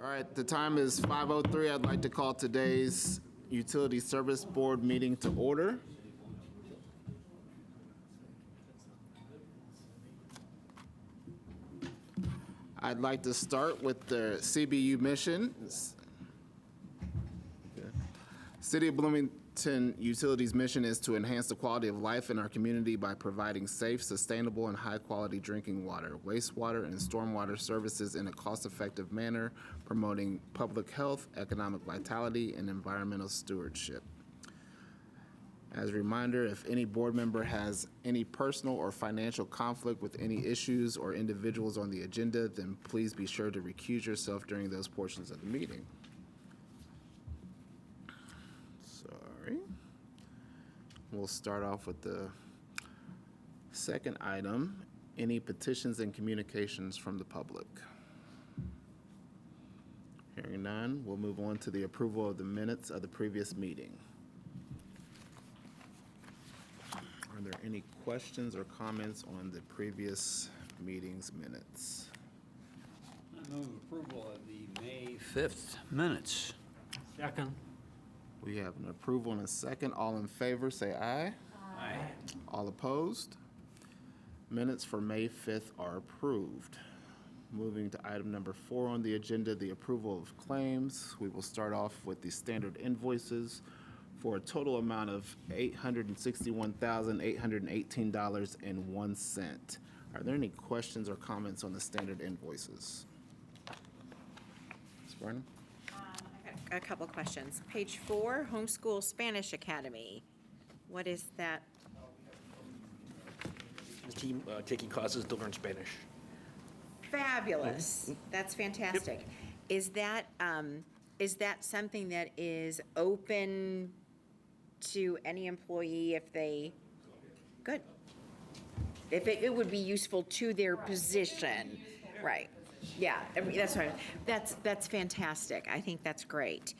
All right, the time is 5:03. I'd like to call today's Utility Service Board meeting to order. I'd like to start with the CBU mission. City of Bloomington Utilities' mission is to enhance the quality of life in our community by providing safe, sustainable, and high-quality drinking water, wastewater, and stormwater services in a cost-effective manner, promoting public health, economic vitality, and environmental stewardship. As a reminder, if any board member has any personal or financial conflict with any issues or individuals on the agenda, then please be sure to recuse yourself during those portions of the meeting. Sorry. We'll start off with the second item, any petitions and communications from the public. Hearing none, we'll move on to the approval of the minutes of the previous meeting. Are there any questions or comments on the previous meeting's minutes? I move approval of the May 5th minutes. Second. We have an approval and a second. All in favor, say aye. Aye. All opposed? Minutes for May 5th are approved. Moving to item number 4 on the agenda, the approval of claims. We will start off with the standard invoices for a total amount of $861,818.01. Are there any questions or comments on the standard invoices? Ms. Vernon? A couple questions. Page 4, Homeschool Spanish Academy. What is that? The team taking classes to learn Spanish. Fabulous. That's fantastic. Is that something that is open to any employee if they, good. If it would be useful to their position, right? Yeah, that's right. That's fantastic. I think that's great.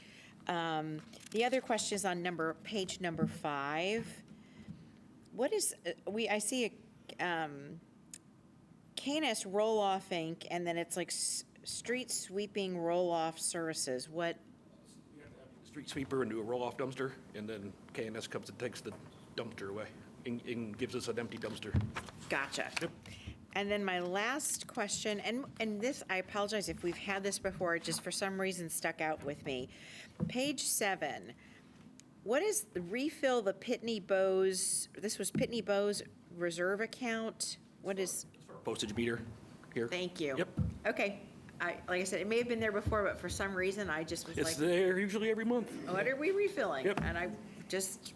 The other question is on page number 5. What is I see a KNS roll-off Inc. and then it's like street sweeping roll-off services. What? Street sweeper into a roll-off dumpster, and then KNS comes and takes the dumpster away and gives us an empty dumpster. Gotcha. Yep. And then my last question, and this, I apologize if we've had this before, it just for some reason stuck out with me. Page 7, what is the refill the Pitney Bowes, this was Pitney Bowes reserve account? What is? Postage meter here. Thank you. Yep. Okay. Like I said, it may have been there before, but for some reason, I just was It's like, there usually every month. what are we refilling? Yep. And I just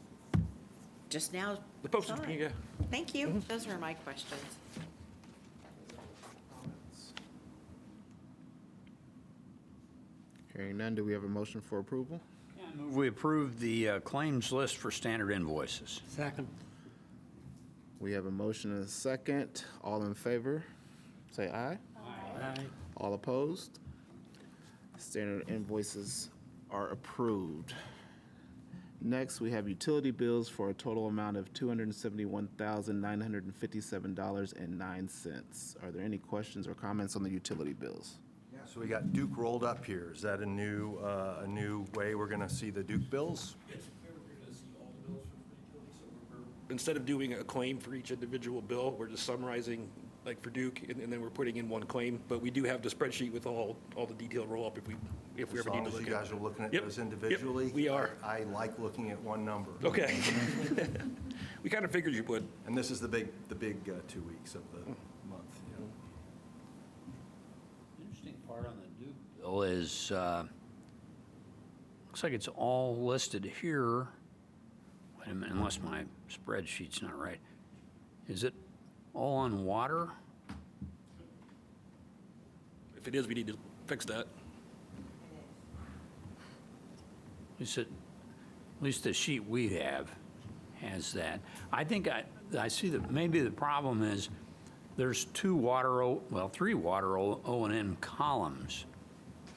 now. The postage saw it. meter, yeah. Thank you. Those were my questions. Hearing none, do we have a motion for approval? We approve the claims list for standard invoices. Second. We have a motion and a second. All in favor, say aye. Aye. All opposed? Standard invoices are approved. Next, we have utility bills for a total amount of $271,957.09. Are there any questions or comments on the utility bills? Yeah, so we got Duke rolled up here. Is that a new way we're going to see the Duke bills? Yes, we're going to see all the bills for utilities. So instead of doing a claim for each individual bill, we're just summarizing, like for Duke, and then we're putting in one claim. But we do have the spreadsheet with all the detailed roll-up if we ever need to look at it. As long as you guys are looking at Yep. those individually? Yep, we are. I like looking at one number. Okay. We kind of figured you would. And this is the big 2 weeks of the month. Yeah. Interesting part on the Duke bill is, looks like it's all listed here. Wait a minute, unless my spreadsheet's not right. Is it all on water? If it is, we need to fix that. At least the sheet we have has that. I think I see that maybe the problem is there's 3 water O&M columns.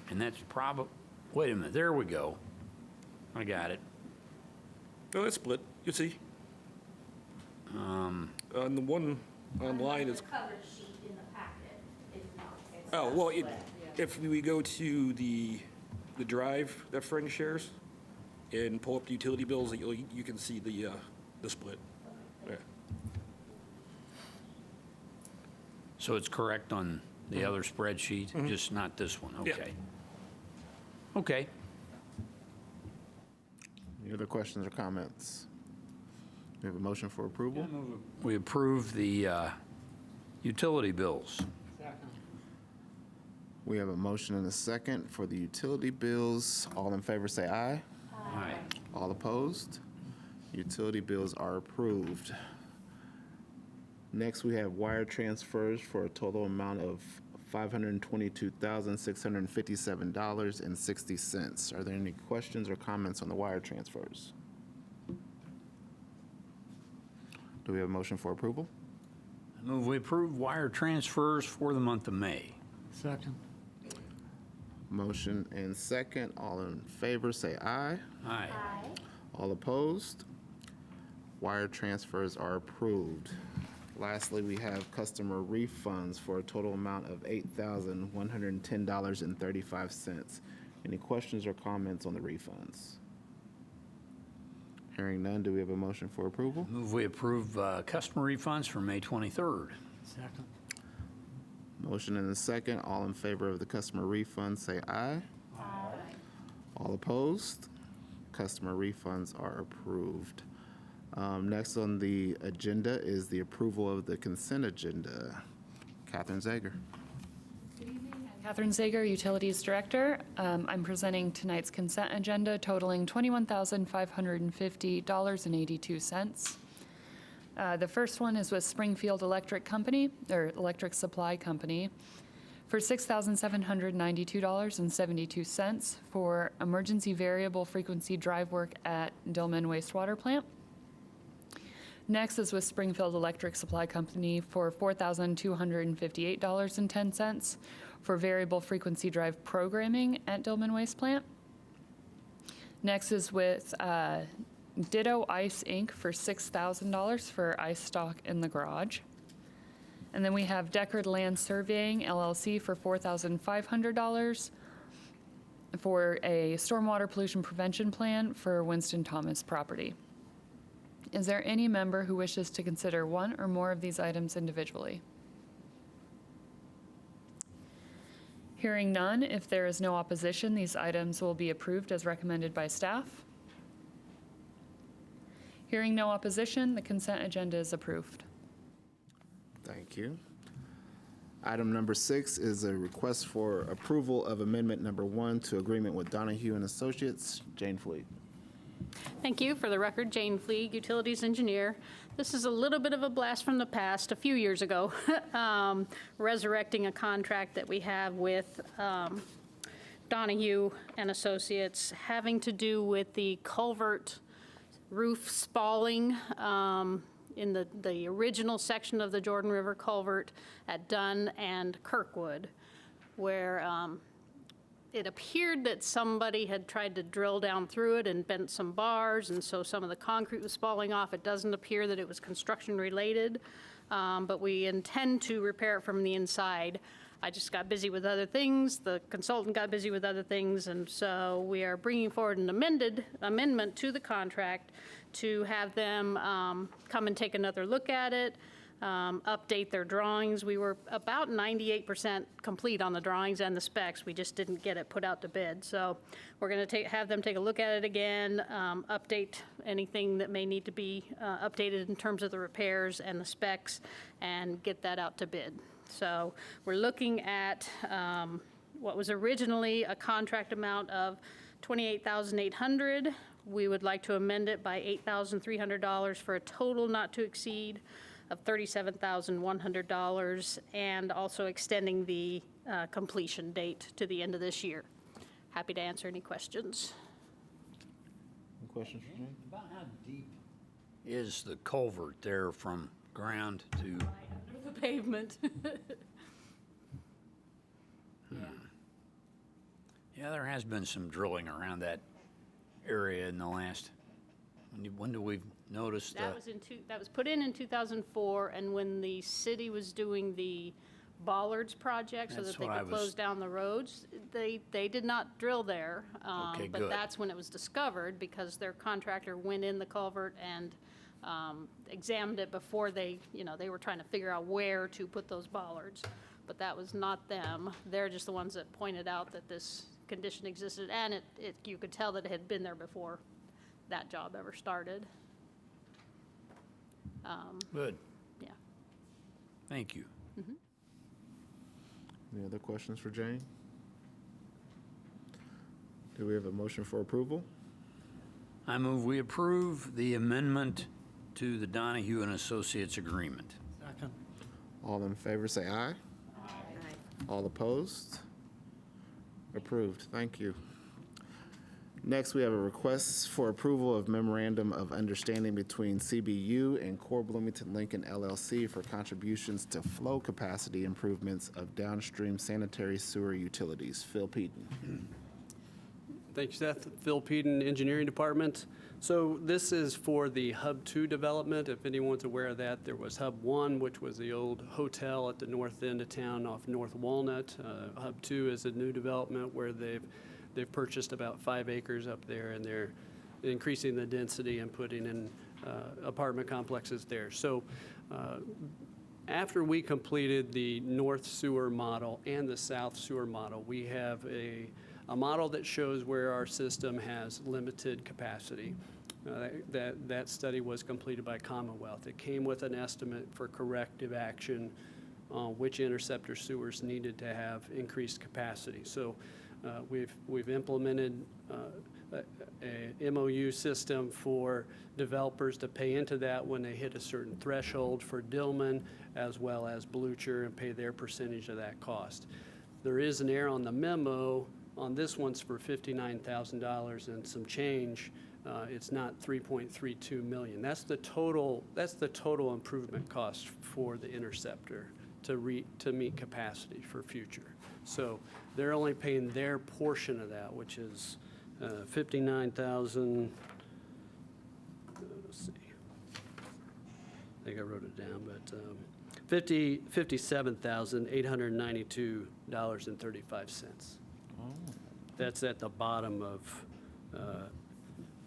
And that's probably, wait a minute, there we go. I got it. No, that's split. You see. On the one online is. The cover sheet in the packet is not. Oh, well, If we go to the drive that Frank shares and pull up the utility bills, you can see the split. Yeah. So it's correct on the other spreadsheet, just not this one, Yeah. okay. Okay, Any other questions or comments? We have a motion for approval? we approve the utility bills. We have a motion and a second for the utility bills. All in favor say aye. Aye. All opposed? Utility bills are approved. Next, we have wire transfers for a total amount of $522,657.60. Are there any questions or comments on the wire transfers? Do we have a motion for approval? I move we approve wire transfers for the month of May. Second. Motion and second. All in favor say aye. Aye. All opposed? Wire transfers are approved. Lastly, we have customer refunds for a total amount of $8,110.35. Any questions or comments on the refunds? Hearing none, do we have a motion for approval? Move we approve customer refunds for May 23rd. Second. Motion and a second. All in favor of the customer refunds, say aye. Aye. All opposed? Customer refunds are approved. Next on the agenda is the approval of the consent agenda. Catherine Zager. Catherine Zager, Utilities Director. I'm presenting tonight's consent agenda totaling $21,550.82. The first one is with Springfield Electric Company, or Electric Supply Company, for $6,792.72 for emergency variable frequency drive work at Dillman Wastewater Plant. Next is with Springfield Electric Supply Company for $4,258.10 for variable frequency drive programming at Dillman Waste Plant. Next is with Ditto Ice Inc. for $6,000 for ice stock in the garage. And then we have Deckard Land Surveying LLC for $4,500 for a stormwater pollution prevention plan for Winston Thomas property. Is there any member who wishes to consider one or more of these items individually? Hearing none, if there is no opposition, these items will be approved as recommended by staff. Hearing no opposition, the consent agenda is approved. Thank you. Item number 6 is a request for approval of amendment number 1 to agreement with Donahue and Associates. Jane Fleet. Thank you. For the record, Jane Fleeg, Utilities Engineer. This is a little bit of a blast from the past, a few years ago, resurrecting a contract that we have with Donahue and Associates having to do with the culvert roof spalling in the original section of the Jordan River culvert at Dunn and Kirkwood, where it appeared that somebody had tried to drill down through it and bent some bars, and so some of the concrete was falling off. It doesn't appear that it was construction related, but we intend to repair it from the inside. I just got busy with other things, the consultant got busy with other things, and so we are bringing forward an amendment to the contract to have them come and take another look at it, update their drawings. We were about 98% complete on the drawings and the specs. We just didn't get it put out to bid. So we're going to have them take a look at it again, update anything that may need to be updated in terms of the repairs and the specs, and get that out to bid. So we're looking at what was originally a contract amount of $28,800. We would like to amend it by $8,300 for a total not to exceed of $37,100, and also extending the completion date to the end of this year. Happy to answer any questions. Any questions for Jane? About how deep is the culvert there from ground to? Under the pavement. Yeah, there has been some drilling around that area in the last, when do we notice That was put in 2004, and when the city was doing the bollards project so That's that they what I could was- close down the roads. They did not drill there. Okay, But good. that's when it was discovered because their contractor went in the culvert and examined it before they were trying to figure out where to put those bollards. But that was not them. They're just the ones that pointed out that this condition existed, and you could tell that it had been there before that job ever started. Good, Yeah. thank you. Any other questions for Jane? Do we have a motion for approval? I move we approve the amendment to the Donahue and Associates Agreement. All in favor, say aye. All opposed? Approved. Thank you. Next, we have a request for approval of memorandum of understanding between CBU and Core Bloomington Lincoln LLC for contributions to flow capacity improvements of downstream sanitary sewer utilities. Phil Peden. Thank you, Seth. Phil Peden, Engineering Department. So this is for the Hub 2 development. If anyone's aware of that, there was Hub 1, which was the old hotel at the north end of town off North Walnut. Hub 2 is a new development where they've purchased about 5 acres up there, and they're increasing the density and putting in apartment complexes there. So after we completed the north sewer model and the south sewer model, we have a model that shows where our system has limited capacity. That study was completed by Commonwealth. It came with an estimate for corrective action on which interceptor sewers needed to have increased capacity. So we've implemented a MOU system for developers to pay into that when they hit a certain threshold for Dillman as well as Blucher and pay their percentage of that cost. There is an error on the memo. On this one's for $59,000 and some change. It's not 3.32 million. That's the total improvement cost for the interceptor to meet capacity for future. So they're only paying their portion of that, which is 59,000. Let's see. I think I wrote it down, but $57,892.35. That's at the bottom of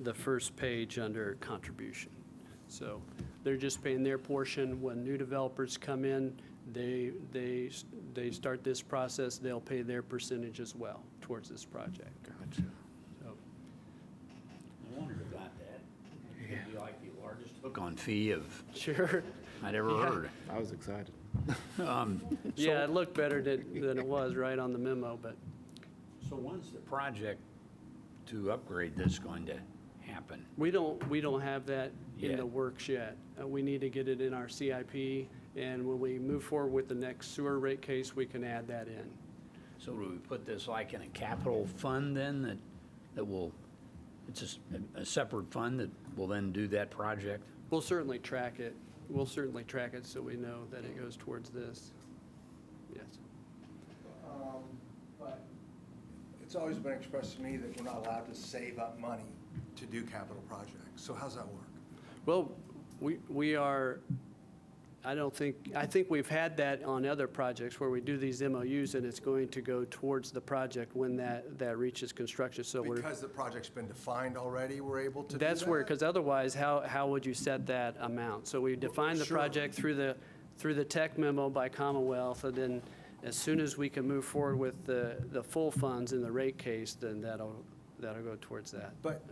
the first page under contribution. So they're just paying their portion. When new developers come in, they start this process, they'll pay their percentage as well towards this project. Gotcha. I So, wondered about that. It'd be like the largest hook-on fee sure. I'd ever Yeah. heard. I was excited. Yeah, it looked better than it was right on the memo, but So when's the project to upgrade this going to happen? we don't have that in Yet. the works yet. We need to get it in our CIP, and when we move forward with the next sewer rate case, we can add that in. So do we put this like in a capital fund then that will, it's a separate fund that will then do that project? We'll certainly track it. We'll certainly track it so we know that it goes towards this. Yes. But it's always been expressed to me that we're not allowed to save up money to do capital projects. So how's that work? Well, we are, I think we've had that on other projects where we do these MOUs and it's going to go towards the project when that reaches construction. So Because the project's been defined already, we're able to do that? that's where, because otherwise, how would you set that amount? So we define the Sure. project through the tech memo by Commonwealth, and then as soon as we can move forward with the full funds in the rate case, then that'll go towards that. But,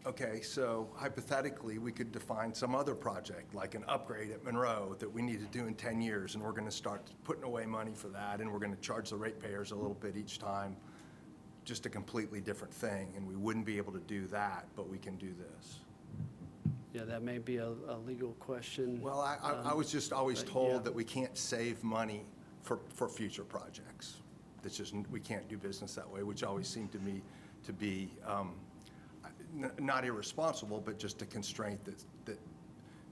okay, so hypothetically, we could define some other project, like an upgrade at Monroe that we need to do in 10 years, and we're going to start putting away money for that, and we're going to charge the ratepayers a little bit each time, just a completely different thing, and we wouldn't be able to do that, but we can do this. Yeah, that may be a legal question. Well, I was just always but yeah. told that we can't save money for future projects. That's just, we can't do business that way, which always seemed to me to be not irresponsible, but just a constraint that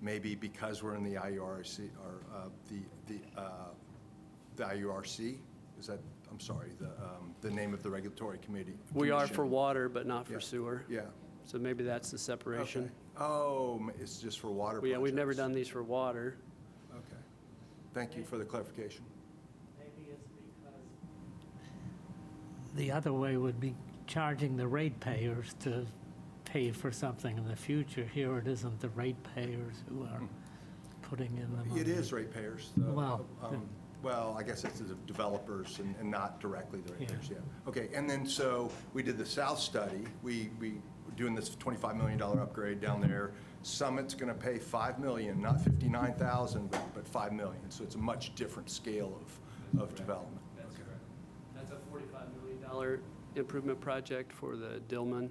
maybe because we're in the IURC, or the IURC, is that, I'm sorry, the name of the regulatory committee? We are commission. for water, but not Yeah. for sewer. Yeah. So maybe that's the separation. Okay. Oh, it's just for water Yeah, we've never projects. done these for water. Okay. Thank you for the clarification. the other way would be charging the ratepayers to pay for something in the future. Here it isn't the ratepayers who are putting in the money. It is ratepayers, though. Well, Well, I guess it's the developers and not directly the ratepayers, yeah. Okay, and then so we did the south study. We were doing this $25 million upgrade down there. Summit's going to pay $5 million, not $59,000, but $5 million. So it's a much different scale of development. That's correct. That's a $45 million improvement project for the Dillman,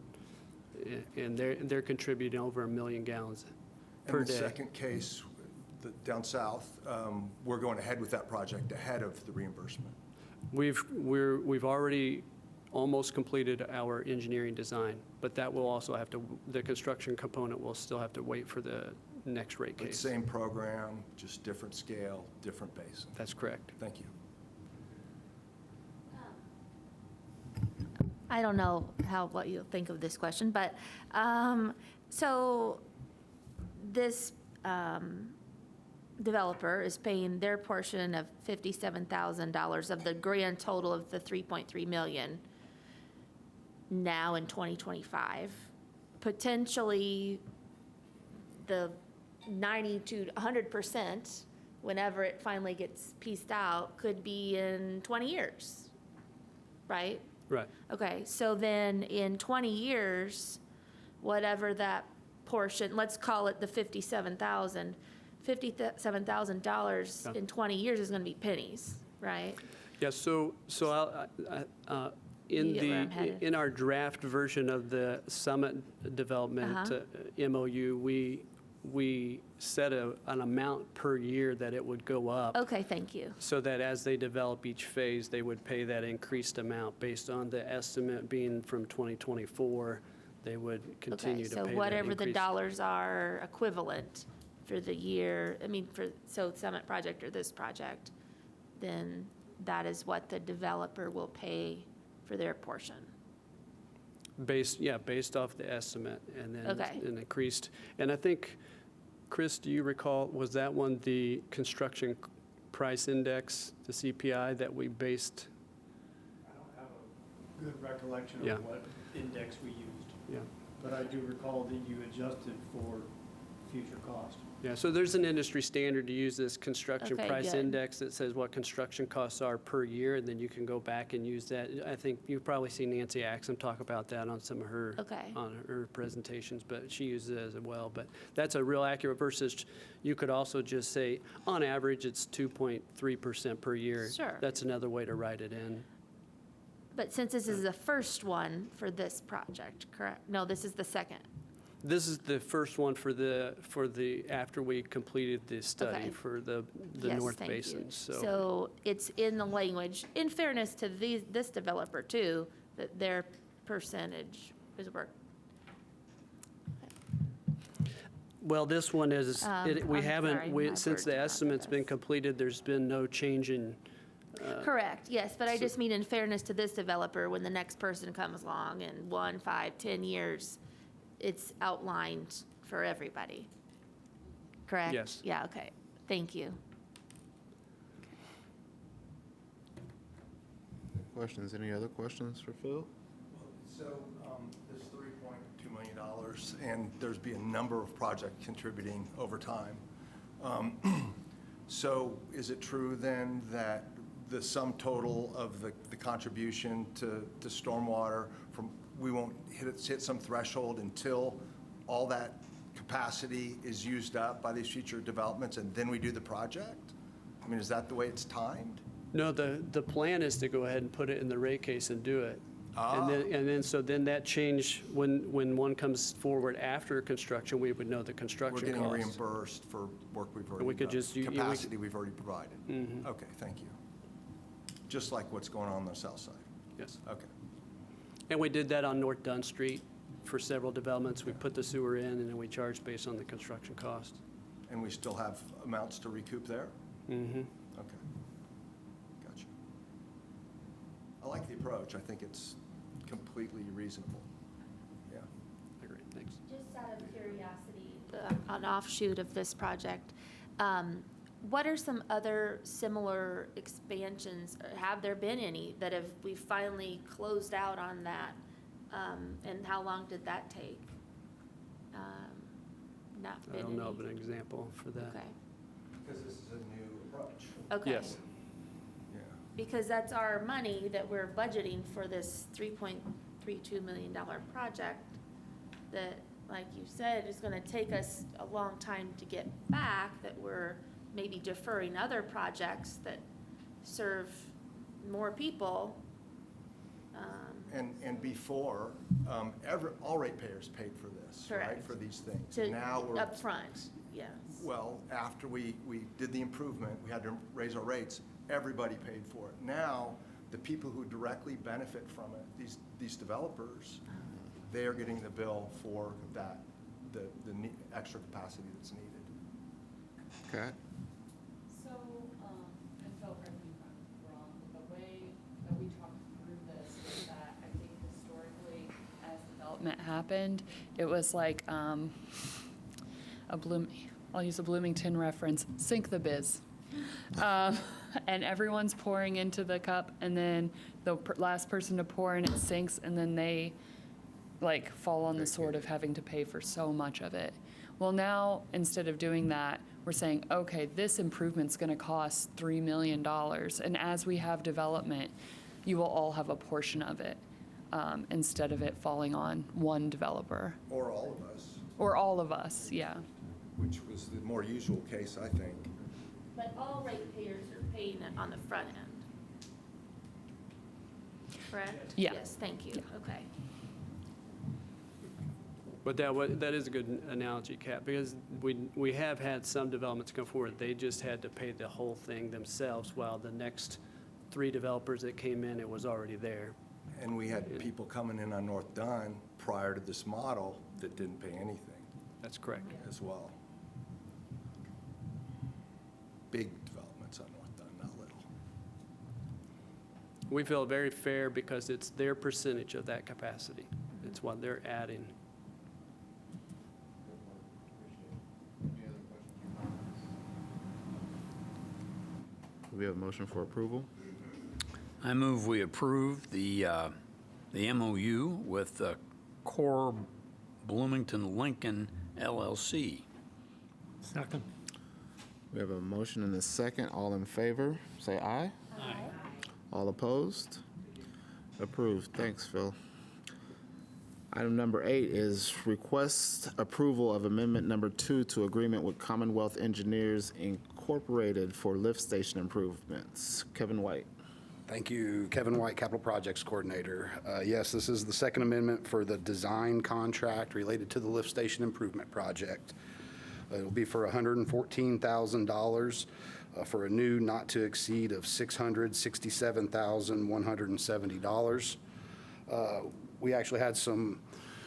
and they're contributing over 1 million gallons per And the day. second case, down south, we're going ahead with that project ahead of the reimbursement. We've already almost completed our engineering design, but that will also have to, the construction component will still have to wait for the next rate But case. same program, just different scale, different basin. That's correct. Thank you. I don't know what you think of this question, but, so this developer is paying their portion of $57,000 of the grand total of the 3.3 million now in 2025. Potentially, the 90 to 100%, whenever it finally gets pieced out, could be in 20 years, right? Right. Okay, so then in 20 years, whatever that portion, let's call it the $57,000, $57,000 in 20 years is gonna be pennies, right? Yeah, so in You get where I'm headed. in our draft version of the Summit Development MOU, we set an amount per year that it would go up. Okay, thank you. So that as they develop each phase, they would pay that increased amount based on the estimate being from 2024. They would continue Okay, to so pay that whatever the increased- dollars are equivalent for the year, I mean, so Summit project or this project, then that is what the developer will pay for their portion. Based off the estimate and then Okay. an increased. And I think, Chris, do you recall, was that one the construction price index, the CPI that we based? I don't have a good recollection Yeah. of what index we used, Yeah. but I do recall that you adjusted for future cost. Yeah, so there's an industry standard to use this construction Okay, price good. index that says what construction costs are per year, and then you can go back and use that. I think you've probably seen Nancy Axum talk about that on some of her, Okay. on her presentations, but she uses it as well. But that's a real accurate versus, you could also just say, on average, it's 2.3% per year. Sure. That's another way to write it in. But since this is the first one for this project, correct? No, this is the second. This is the first one for the after we completed the study Okay. for the Yes, North thank you. Basin, So it's in the language, in fairness to this developer too, that their percentage is work. Well, this one is, we I'm sorry, haven't, my since words the are not estimate's been best. completed, there's been no change in, Correct, yes, but I so- just mean in fairness to this developer, when the next person comes along in 1, 5, 10 years, it's outlined for everybody. Correct? Yes. Yeah, okay, thank you. Questions? Any other questions for Phil? So this $3.2 million, and there's been a number of projects contributing over time. So is it true then that the sum total of the contribution to stormwater from, we won't hit some threshold until all that capacity is used up by these future developments, and then we do the project? I mean, is that the way it's timed? no, the plan is to go ahead and put it in the rate case and do it. So then that change, when one comes forward after construction, we would know the We're construction getting cost. reimbursed for work we've already done. We could just- we- Capacity we've already provided. Okay, thank you. Just like what's going on the south side. Yes. Okay. And we did that on North Dunn Street for several developments. We put the sewer in, and then we charged based on the construction cost. And we still have amounts to recoup there? Mm-hmm. Okay. Gotcha. I like the approach. I think it's completely reasonable. Yeah. Agree, thanks. Just out of curiosity, an offshoot of this project, what are some other similar expansions? Or have there been any that we finally closed out on that? And how long did that take? Not I been don't know of any. an example for that. Okay, Because this is a new approach. okay. Yes. Yeah. Because that's our money that we're budgeting for this $3.32 million project that, like you said, is gonna take us a long time to get back, that we're maybe deferring other projects that serve more people. And before, all ratepayers paid for this, right, Correct. for these things. To, Now we're, upfront, yes. well, after we did the improvement, we had to raise our rates, everybody paid for it. Now, the people who directly benefit from it, these developers, they are getting the bill for that, the extra capacity that's needed. Okay. So, and Phil, correct me if I'm wrong, but the way that we talked through this is that I think historically, as development happened, it was like I'll use a Bloomington reference, sink the biz. And everyone's pouring into the cup, and then the last person to pour in it sinks, and then they like fall on the sword of having to pay for so much of it. Well, now, instead of doing that, we're saying, okay, this improvement's gonna cost $3 million, and as we have development, you will all have a portion of it, instead of it falling on one developer. Or all of us, Or all of us, yeah. which was the more usual case, I think. But all ratepayers are paying it on the front end. Correct? Yeah. Yes, thank you, okay. But that is a good analogy, Kat, because we have had some developments come forward. They just had to pay the whole thing themselves, while the next 3 developers that came in, it was already there. And we had people coming in on North Dunn prior to this model that didn't pay anything That's correct. as well. Big developments on North Dunn, not little. We feel very fair because it's their percentage of that capacity. It's what they're adding. Do we have a motion for approval? I move we approve the MOU with Core Bloomington Lincoln LLC. Second. We have a motion and a second. All in favor, say aye. Aye. All opposed? Approved. Thanks, Phil. Item number 8 is request approval of amendment number 2 to agreement with Commonwealth Engineers Incorporated for lift station improvements. Kevin White. Thank you, Kevin White, Capital Projects Coordinator. Yes, this is the second amendment for the design contract related to the lift station improvement project. It'll be for $114,000 for a new not to exceed of $667,170. We actually had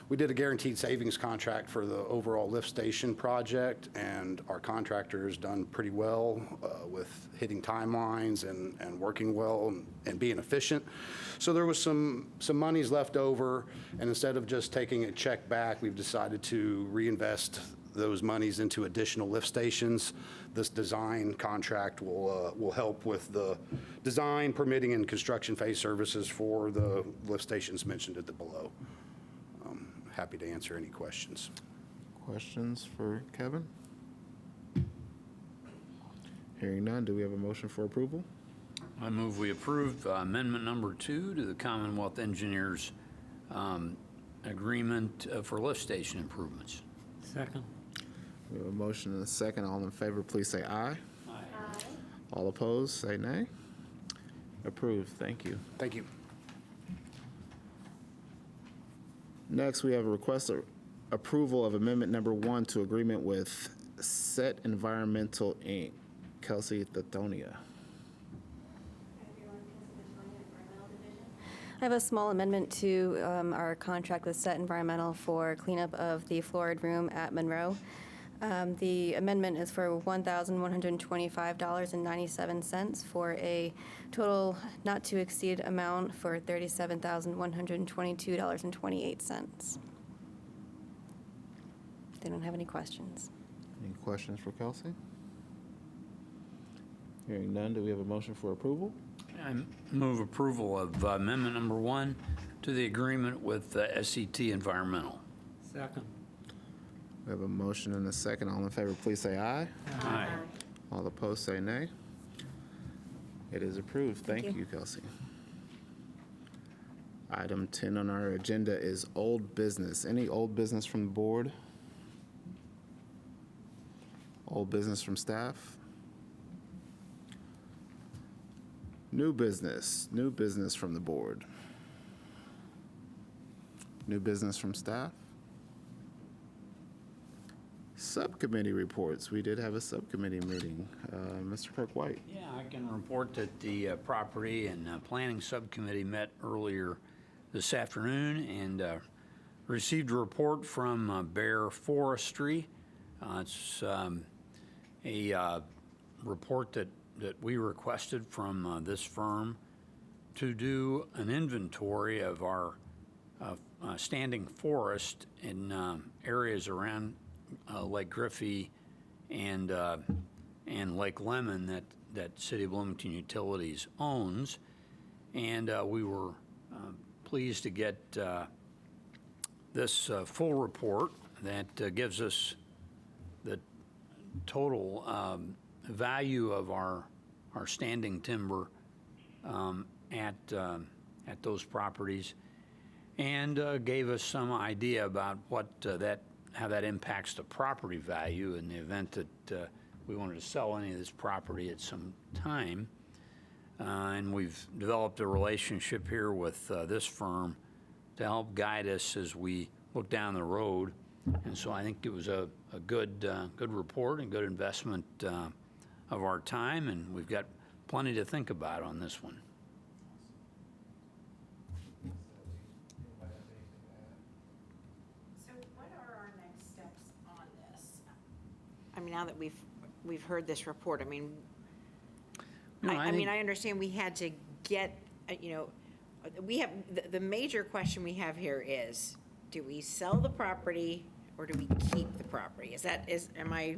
we did a guaranteed savings contract for the overall lift station project, and our contractor has done pretty well with hitting timelines and working well and being efficient. So there was some monies left over, and instead of just taking a check back, we've decided to reinvest those monies into additional lift stations. This design contract will help with the design, permitting, and construction phase services for the lift stations mentioned at the below. Happy to answer any questions. Questions for Kevin? Hearing none, do we have a motion for approval? I move we approve amendment number 2 to the Commonwealth Engineers agreement for lift station improvements. Second. We have a motion and a second. All in favor, please say aye. Aye. All opposed, say nay. Approved. Thank you. Thank you. Next, we have a request of approval of amendment number 1 to agreement with Set Environmental, Inc. Kelsey Thethonia. I have a small amendment to our contract with Set Environmental for cleanup of the fluoride room at Monroe. The amendment is for $1,125.97 for a total not to exceed amount for $37,122.28. They don't have any questions. Any questions for Kelsey? Hearing none, do we have a motion for approval? I move approval of amendment number 1 to the agreement with SET Environmental. Second. We have a motion and a second. All in favor, please say aye. Aye. All opposed, say nay. It is approved. Thank you, Kelsey. Item 10 on our agenda is old business. Any old business from the board? Old business from staff? New business from the board. New business from staff? Subcommittee reports. We did have a subcommittee meeting. Mr. Kirk White. Yeah, I can report that the Property and Planning Subcommittee met earlier this afternoon and received a report from Bear Forestry. It's a report that we requested from this firm to do an inventory of our standing forest in areas around Lake Griffey and Lake Lemon that City of Bloomington Utilities owns. And we were pleased to get this full report that gives us the total value of our standing timber at those properties, and gave us some idea about how that impacts the property value in the event that we wanted to sell any of this property at some time. And we've developed a relationship here with this firm to help guide us as we look down the road. And so I think it was a good report and good investment of our time, and we've got plenty to think about on this one. So what are our next steps on this? I mean, now that we've heard this report, I mean, I understand we had to get, we have, the major question we have here is, do we sell the property or do we keep the property? Am I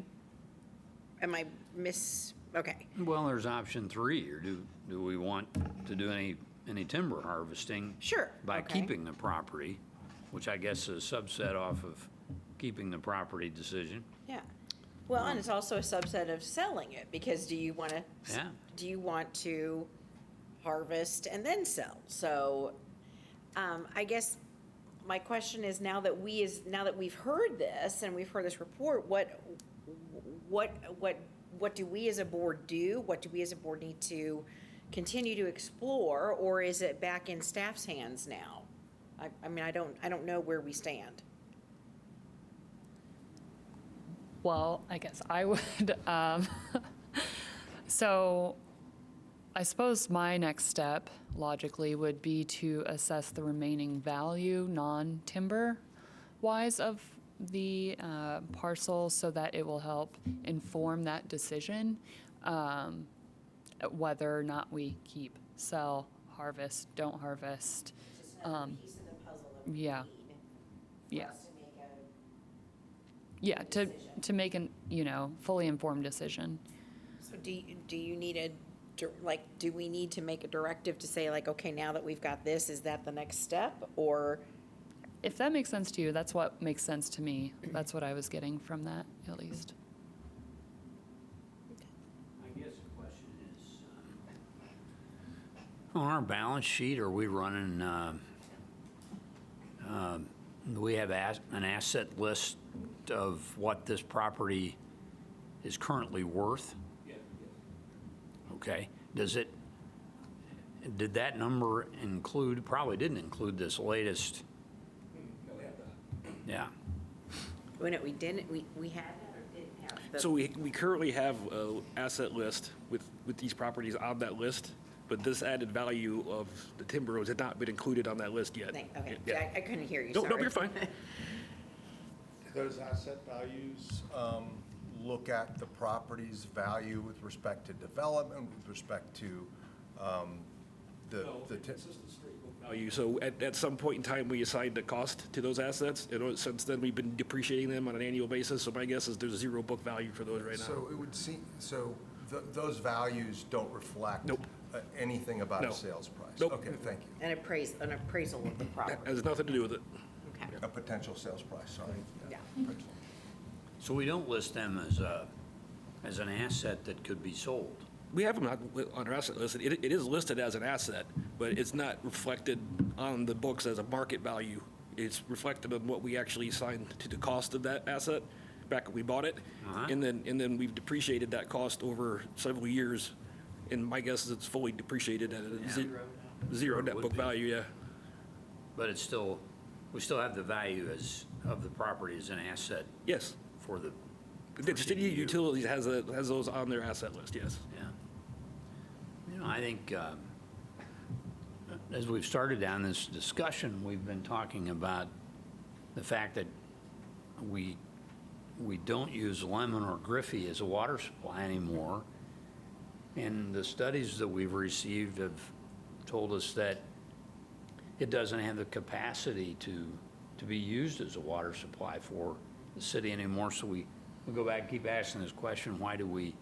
okay. Well, there's option 3, or do we want to do any timber harvesting? Sure. By Okay. keeping the property, which I guess is a subset off of keeping the property decision. Yeah. Well, and it's also a subset of selling it, because do you want to harvest and then sell? So, I guess my question is, now that we've heard this and we've heard this report, what do we as a board do? What do we as a board need to continue to explore, or is it back in staff's hands now? I don't know where we stand. Well, I guess I would. So I suppose my next step, logically, would be to assess the remaining value, non-timber wise, of the parcel, so that it will help inform that decision, whether or not we keep, sell, harvest, don't harvest. It's just another piece of the puzzle that we Yeah. need Yeah. for us to make a Yeah, to make an, fully informed decision. So do you need do we need to make a directive to say, like, okay, now that we've got this, is that the next step? Or, If that makes sense to you, that's what makes sense to me. That's what I was getting from that, at least. I guess the question is, on our balance sheet, are we running, do we have an asset list of what this property is currently worth? Yeah. Okay. Did that number include, probably didn't include this latest? No, we have that. Yeah. we didn't, we had that or didn't have? the- So we currently have a asset list with these properties on that list, but this added value of the timber had not been included on that list yet. Okay, Yeah. I couldn't hear you, No, sorry. no, you're fine. Those asset values look at the property's value with respect to development, with respect to the. Value. So at some point in time, we assigned a cost to those assets. And since then, we've been depreciating them on an annual basis. So my guess is there's 0 book value for those right now. So it would seem, so Those values don't reflect Nope. anything about No. a sales price? Nope. Okay, thank you. An appraisal of the property. Has nothing to do with it. Okay. A potential sales price, sorry. Yeah. Appraisal. So we don't list them as an asset that could be sold. We have them on our asset list. It is listed as an asset, but it's not reflected on the books as a market value. It's reflected on what we actually assigned to the cost of that asset back when we bought it. Uh-huh. And then we've depreciated that cost over several years. And my guess is it's fully depreciated at a zero net Would book be. value, yeah. But it's still, we still have the value of the property as an asset Yes. for the, The city utilities has those on their asset list, yes. yeah. You know, I think, as we've started down this discussion, we've been talking about the fact that we don't use Lemon or Griffey as a water supply anymore. And the studies that we've received have told us that it doesn't have the capacity to be used as a water supply for the city anymore. So we go back and keep asking this question, why do we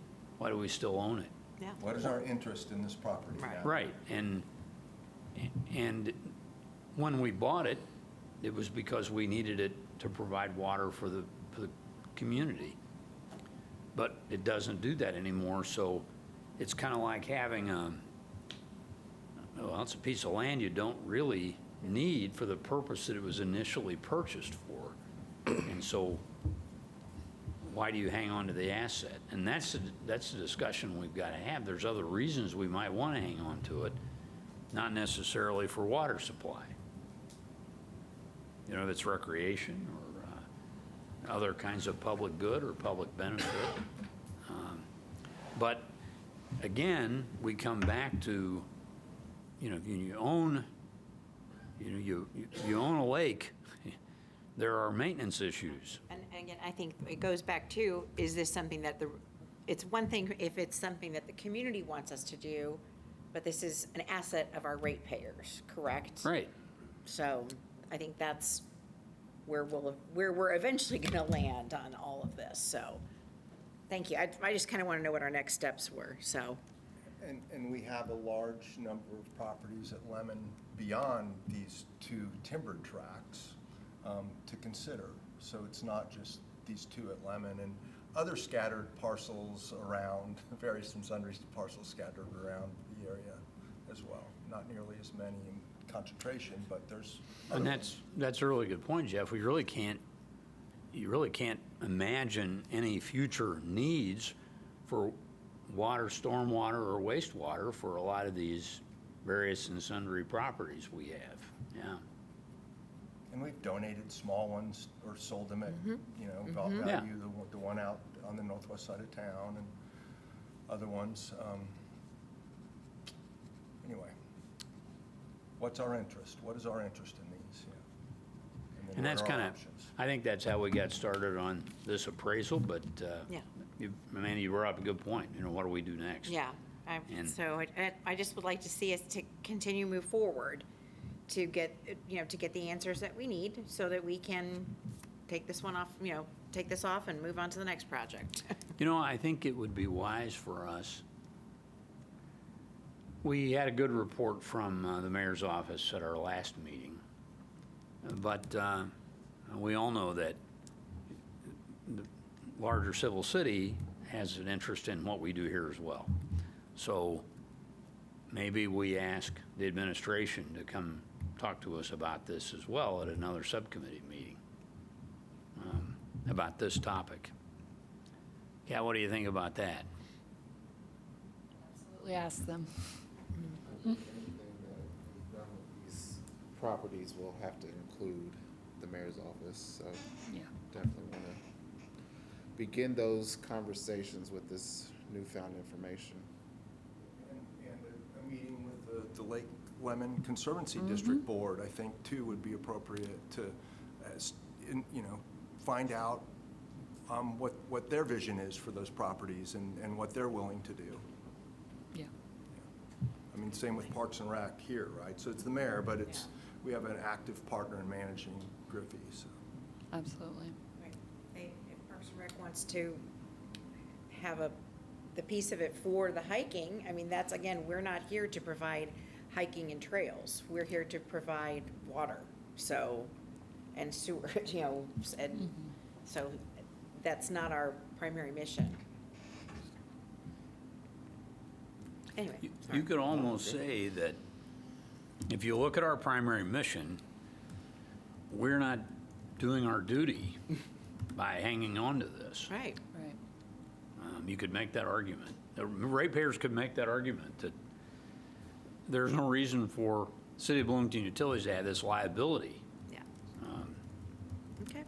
still own it? Yeah. What is our interest in this property? Right. now? Right, and when we bought it, it was because we needed it to provide water for the community. But it doesn't do that anymore, so it's kind of like having it's a piece of land you don't really need for the purpose that it was initially purchased for. And so why do you hang on to the asset? And that's the discussion we've got to have. There's other reasons we might want to hang on to it, not necessarily for water supply. You know, if it's recreation or other kinds of public good or public benefit. But again, we come back to, you know, you own a lake, there are maintenance issues. And again, I think it goes back to, is this something that it's one thing if it's something that the community wants us to do, but this is an asset of our ratepayers, correct? Right. So I think that's where we're eventually going to land on all of this, so, thank you. I just kind of want to know what our next steps were, so. And we have a large number of properties at Lemon beyond these two timbered tracts to consider. So it's not just these two at Lemon, and other scattered parcels around, various and sundry parcels scattered around the area as well. Not nearly as many in concentration, but there's. And that's a really good point, Jeff. You really can't imagine any future needs for water, stormwater, or wastewater for a lot of these various and sundry properties we have, yeah. And we've donated small ones or sold them at, Yeah. value, the one out on the northwest side of town and other ones. Anyway, what's our interest? What is our interest in these? Yeah. And what that's are our kind of, options? I think that's how we got started on this appraisal, but Yeah. Amanda, you brought up a good point. You know, what do we do next? Yeah, And- so I just would like to see us to continue move forward to get, to get the answers that we need so that we can take this one off, take this off and move on to the next project. You know, I think it would be wise for us. We had a good report from the mayor's office at our last meeting, but we all know that the larger civil city has an interest in what we do here as well. So maybe we ask the administration to come talk to us about this as well at another subcommittee meeting about this topic. Yeah, what do you think about that? Absolutely ask them. Anything that we've done with these properties will have to include the mayor's office, so Yeah. definitely want to begin those conversations with this newfound information. And a meeting with the Lake Lemon Conservancy District Board, I think, too, would be appropriate to, find out what their vision is for those properties and what they're willing to do. Yeah. I mean, same with Parks and Rec here, right? So it's the mayor, but we have an active partner in managing Griffey, so. Absolutely. Right. If Parks and Rec wants to have a the piece of it for the hiking, I mean, that's, again, we're not here to provide hiking and trails. We're here to provide water, so, and sewer, you know, and so that's not our primary mission. Anyway. You could almost say that if you look at our primary mission, we're not doing our duty by hanging on to this. Right. Right. You could make that argument. The ratepayers could make that argument that there's no reason for City of Bloomington Utilities to have this liability. Yeah. Okay,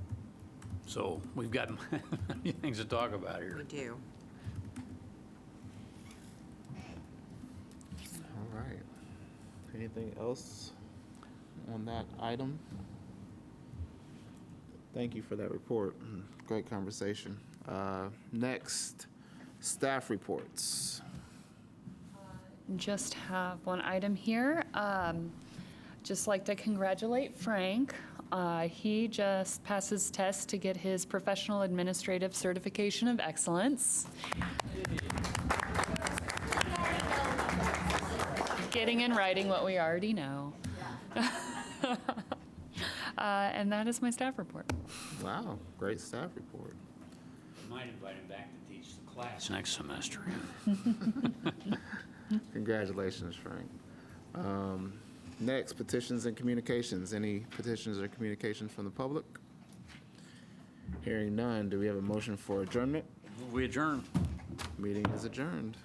So we've got many things to talk about here. we do. All right. Anything else on that item? Thank you for that report. Great conversation. Next, staff reports. Just have one item here. Just like to congratulate Frank. He just passed his test to get his professional administrative certification of excellence. Getting and writing what we already know. And that is my staff report. Wow, great staff report. Might invite him back to teach the class next semester. Congratulations, Frank. Next, petitions and communications. Any petitions or communications from the public? Hearing none, do we have a motion for adjournment? We adjourn. Meeting is adjourned.